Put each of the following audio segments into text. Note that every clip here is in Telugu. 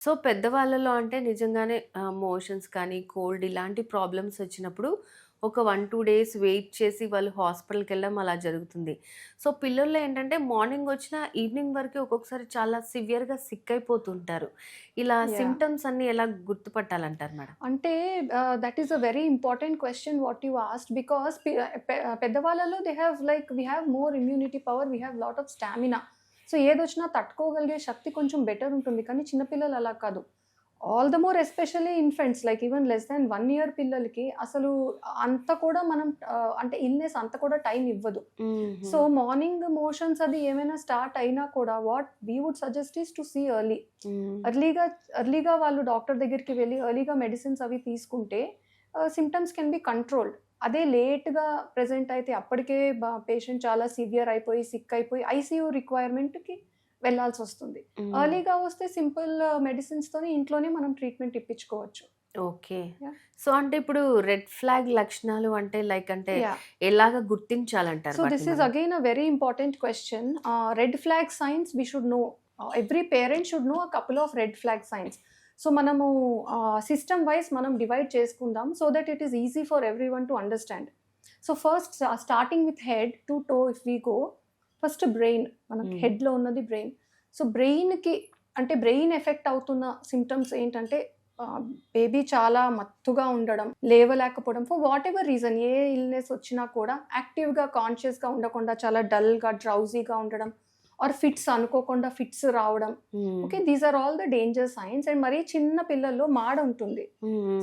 సో, పెద్దవాళ్ళలో అంటే నిజంగానే మోషన్స్ కానీ, కోల్డ్ ఇలాంటి ప్రాబ్లమ్స్ వచ్చినప్పుడు ఒక 1, 2 డేస్ వెయిట్ చేసి వాళ్ళు హాస్పిటల్‌కెళ్ళడం అలా జరుగుతుంది. సో, పిల్లల్లో ఏంటంటే మార్నింగ్ వచ్చినా ఈవినింగ్ వరకు ఒక్కొక్కసారి చాలా సివియర్‌గా సిక్ అయిపోతుంటారు. ఇలా యాహ్! సింప్టమ్స్ అన్నీ ఎలా గుర్తుపట్టాలంటారు మేడం? అంటే that is a very important question what you asked because పెద్దవాళ్ళలో they have like we have more immunity power, we have lot of stamina. So ఏదొచ్చినా తట్టుకోగలిగే శక్తి కొంచెం బెటర్ ఉంటుంది. కానీ చిన్న పిల్లలు అలా కాదు. All the more especially infants like even less than 1 year పిల్లలకి అసలు అంత కూడా మనం అంటే ఇల్‌నెస్ అంత కూడా టైం ఇవ్వదు. హుహు. సో మార్నింగ్ మోషన్స్ అది ఏమైనా స్టార్ట్ అయినా కూడా what we would suggest is to see early. Hmm. ఎర్లీగా ఎర్లీగా వాళ్ళు డాక్టర్ దగ్గరికి వెళ్ళి ఎర్లీగా మెడిసిన్స్ అవి తీసుకుంటే సింప్టమ్స్ కెన్ బి కంట్రోల్డ్. అదే లేట్‌గా ప్రెజెంట్ అయితే అప్పటికే పేషెంట్ చాలా సివియర్ అయిపోయి, సిక్ అయిపోయి ఐసీయూ రిక్వైర్మెంట్‌కి వెళ్ళాల్సొస్తుంది. హ్మ్. ఎర్లీగా వస్తే సింపుల్ మెడిసిన్స్‌తోనే ఇంట్లోనే మనం ట్రీట్మెంట్ ఇప్పించుకోవచ్చు. ఓకే. యాహ్! సో, అంటే ఇప్పుడు రెడ్ ఫ్లాగ్ లక్షణాలు అంటే లైక్ అంటే యాహ్! ఎలాగా గుర్తించాలంటారు So వాటిని this is మనం? again a very important question. Red flag signs we should know. Every parent should know a couple of red flag signs. So మనము సిస్టమ్ వైజ్ మనం డివైడ్ చేసుకుందాం so that it is easy for every one to understand. So first starting with head to toe if we go, first brain, మనకి హ్మ్. హెడ్లో ఉన్నది బ్రెయిన్. సో బ్రెయిన్కి అంటే బ్రెయిన్ ఎఫెక్ట్ అవుతున్న సిమ్టమ్స్ ఏంటంటే బేబీ చాలా మత్తుగా ఉండడం, లేవలేకపోవడం ఫర్ వాట్ ఎవర్ రీజన్, ఏ ఇల్‌నెస్ వచ్చినా కూడా యాక్టివ్‌గా, కాన్షియస్‌గా ఉండకుండా చాలా డల్‌గా, డ్రౌజీగా ఉండడం ఆర్ ఫిట్స్ అనుకోకుండా ఫిట్స్ రావడం. Hmm. Okay. These are all the danger signs. And మరీ చిన్న పిల్లల్లో మాడ ఉంటుంది.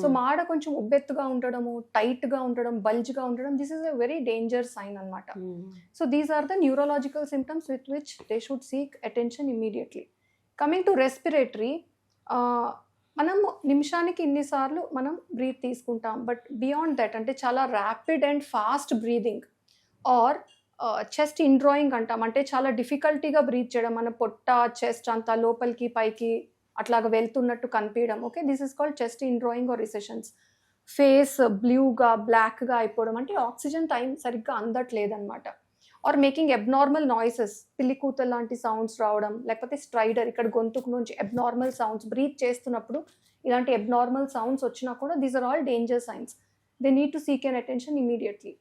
సో హ్మ్. మాడ కొంచెం ఉబ్బెత్తుగా ఉండడము, టైట్‌గా ఉండడం, బల్జ్‌గా ఉండడం this is a very danger sign అన్నమాట. Hmm. So these are the neurological symptoms with which they should seek attention immediately. Coming to respiratory, ah, మనం నిమిషానికి ఇన్ని సార్లు మనం బ్రీత్ తీసుకుంటాం. బట్ బియాండ్ దట్ అంటే చాలా rapid and fast breathing or chest indrawing అంటాం. అంటే చాలా డిఫికల్టీగా బ్రీత్ చేయడం. మన పొట్ట, చెస్ట్ అంతా లోపలికి, పైకి అట్లాగా వెళ్తున్నట్టు కనిపియడం. Okay. This is called chest indrawing or recessions. Face బ్లూగా, బ్లాక్‌గా అయిపోవడం. అంటే ఆక్సిజన్ టైం సరిగ్గా అందట్లేదనమాట. ఆర్ మేకింగ్ అబ్నార్మల్ నాయిసెస్, పిల్లికూతలు లాంటి సౌండ్స్ రావడం, లేకపోతే స్ట్రైడర్ ఇక్కడ గొంతుకు నుంచి అబ్నార్మల్ సౌండ్స్ బ్రీత్ చేస్తున్నప్పుడు ఇలాంటి అబ్నార్మల్ సౌండ్స్ వచ్చినా కూడా these are all danger signs. They need to seek an attention immediately.